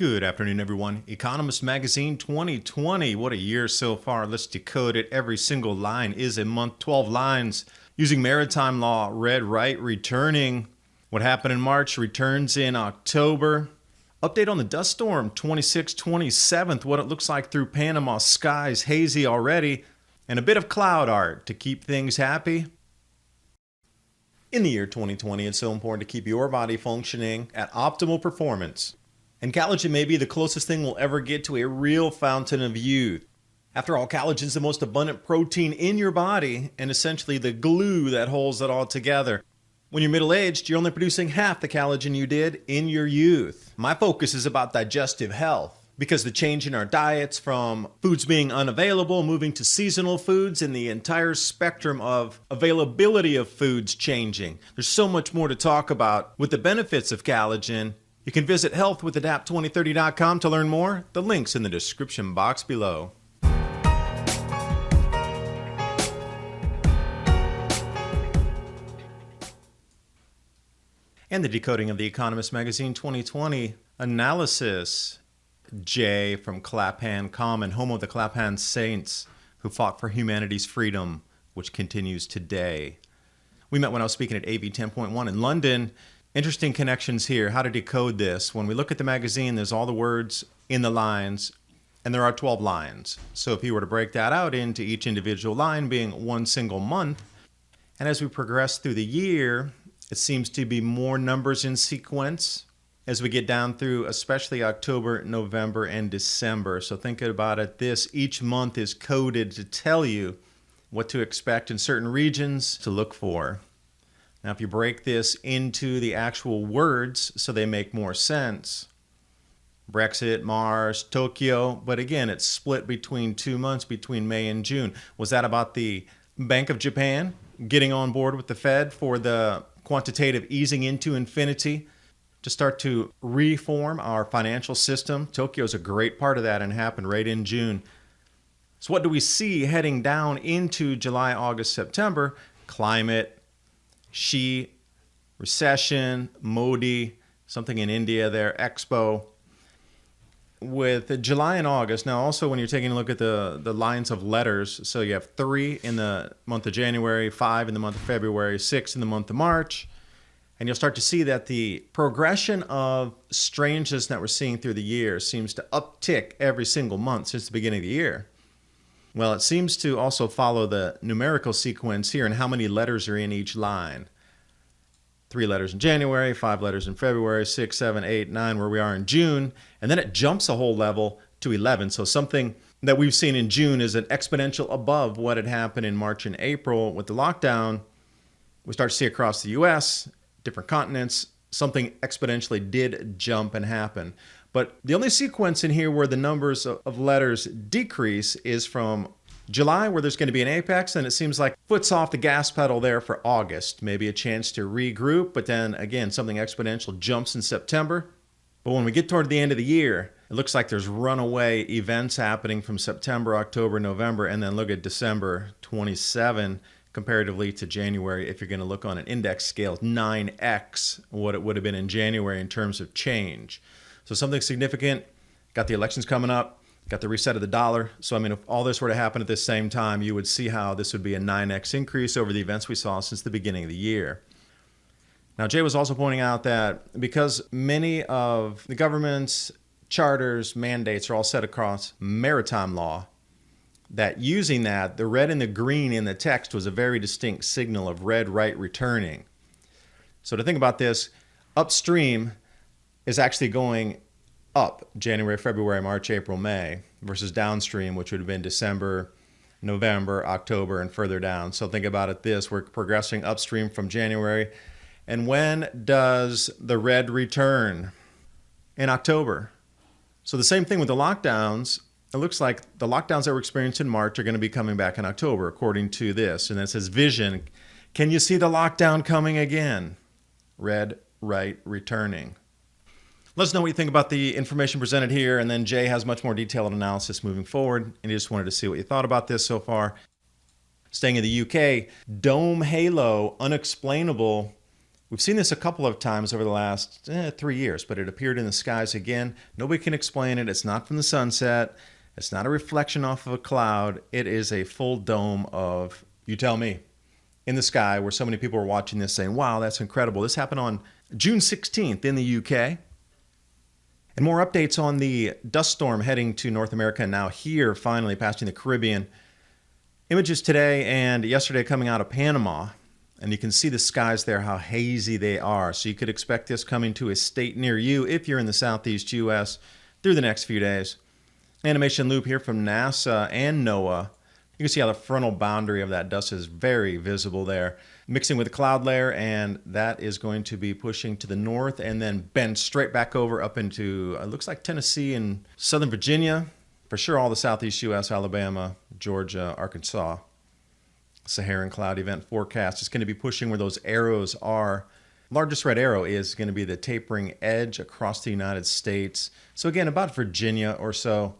Good afternoon, everyone. Economist Magazine 2020. What a year so far. Let's decode it. Every single line is a month, 12 lines. Using maritime law, red, right, returning. What happened in March returns in October. Update on the dust storm, 26th, 27th. What it looks like through Panama skies, hazy already. And a bit of cloud art to keep things happy. In the year 2020, it's so important to keep your body functioning at optimal performance. And collagen may be the closest thing we'll ever get to a real fountain of youth. After all, collagen is the most abundant protein in your body and essentially the glue that holds it all together. When you're middle-aged, you're only producing half the collagen you did in your youth. My focus is about digestive health because the change in our diets from foods being unavailable, moving to seasonal foods, and the entire spectrum of availability of foods changing. There's so much more to talk about with the benefits of collagen. You can visit healthwithadapt2030.com to learn more. The link's in the description box below. And the decoding of the Economist Magazine 2020 analysis. Jay from Clapham Common, home of the Clapham Saints who fought for humanity's freedom, which continues today. We met when I was speaking at AV 10.1 in London. Interesting connections here, how to decode this. When we look at the magazine, there's all the words in the lines, and there are 12 lines. So if you were to break that out into each individual line being one single month, and as we progress through the year, it seems to be more numbers in sequence as we get down through especially October, November, and December. So think about it, each month is coded to tell you what to expect in certain regions to look for. Now, if you break this into the actual words so they make more sense, Brexit, Mars, Tokyo, but again, it's split between 2 months, between May and June. Was that about the Bank of Japan getting on board with the Fed for the quantitative easing into infinity to start to reform our financial system? Tokyo is a great part of that and happened right in June. So what do we see heading down into July, August, September? Climate, Xi, recession, Modi, something in India there, Expo. With July and August, now also when you're taking a look at the lines of letters, so you have 3 in the month of January, 5 in the month of February, 6 in the month of March, and you'll start to see that the progression of strangeness that we're seeing through the year seems to uptick every single month since the beginning of the year. Well, it seems to also follow the numerical sequence here and how many letters are in each line. 3 letters in January, 5 letters in February, 6, 7, 8, 9, where we are in June. And then it jumps a whole level to 11. So something that we've seen in June is an exponential above what had happened in March and April with the lockdown. We start to see across the U.S., different continents, something exponentially did jump and happen. But the only sequence in here where the numbers of letters decrease is from July, where there's going to be an apex, and it seems like foot's off the gas pedal there for August. Maybe a chance to regroup, but then again, something exponential jumps in September. But when we get toward the end of the year, it looks like there's runaway events happening from September, October, November, and then look at December 27 comparatively to January. If you're going to look on an index scale, 9x what it would have been in January in terms of change. So something significant. Got the elections coming up, got the reset of the dollar. So I mean, if all this were to happen at the same time, you would see how this would be a 9x increase over the events we saw since the beginning of the year. Now, Jay was also pointing out that because many of the government's charters, mandates are all set across maritime law, that using that, the red and the green in the text was a very distinct signal of red, right, returning. So to think about this, upstream is actually going up January, February, March, April, May versus downstream, which would have been December, November, October, and further down. So think about it this, we're progressing upstream from January. And when does the red return? In October. So the same thing with the lockdowns. It looks like the lockdowns that were experienced in March are going to be coming back in October, according to this. And it says vision. Can you see the lockdown coming again? Red, right, returning. Let us know what you think about the information presented here, and then Jay has much more detailed analysis moving forward, and he just wanted to see what you thought about this so far. Staying in the UK, dome halo, unexplainable We've seen this a couple of times over the last 3 years, but it appeared in the skies again. Nobody can explain it. It's not from the sunset. It's not a reflection off of a cloud. It is a full dome of, you tell me, in the sky, where so many people were watching this saying, wow, that's incredible. This happened on June 16th in the UK. And more updates on the dust storm heading to North America, now here, finally passing the Caribbean. Images today and yesterday coming out of Panama. And you can see the skies there, how hazy they are. So you could expect this coming to a state near you if you're in the southeast U.S. through the next few days. Animation loop here from NASA and NOAA. You can see how the frontal boundary of that dust is very visible there, mixing with the cloud layer, and that is going to be pushing to the north and then bend straight back over up into, it looks like Tennessee and Southern Virginia. For sure all the southeast U.S., Alabama, Georgia, Arkansas. Saharan cloud event forecast is going to be pushing where those arrows are. Largest red arrow is going to be the tapering edge across the United States. So again, about Virginia or so.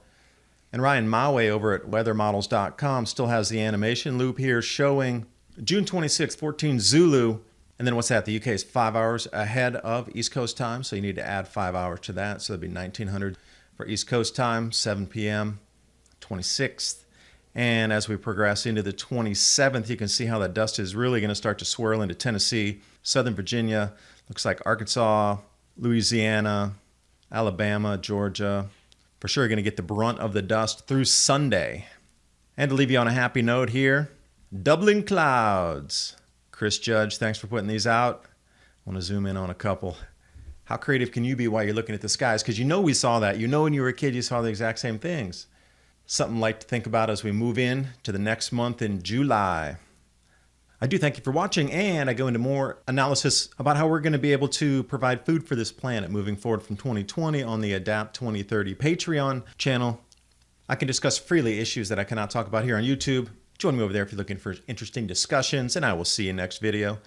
And Ryan Maue over at weathermodels.com still has the animation loop here showing June 26th, 14 Zulu. And then what's that? The UK is 5 hours ahead of East Coast time. So you need to add 5 hours to that. So that'd be 1900 for East Coast time, 7 p.m., 26th. And as we progress into the 27th, you can see how that dust is really going to start to swirl into Tennessee, Southern Virginia, looks like Arkansas, Louisiana, Alabama, Georgia. For sure, you're going to get the brunt of the dust through Sunday. And to leave you on a happy note here, doubling clouds. Chris Judge, thanks for putting these out. I want to zoom in on a couple. How creative can you be while you're looking at the skies? Because you know we saw that. You know when you were a kid, you saw the exact same things. Something light to think about as we move in to the next month in July. I do thank you for watching, and I go into more analysis about how we're going to be able to provide food for this planet moving forward from 2020 on the Adapt 2030 Patreon channel. I can discuss freely issues that I cannot talk about here on YouTube. Join me over there if you're looking for interesting discussions, and I will see you next video.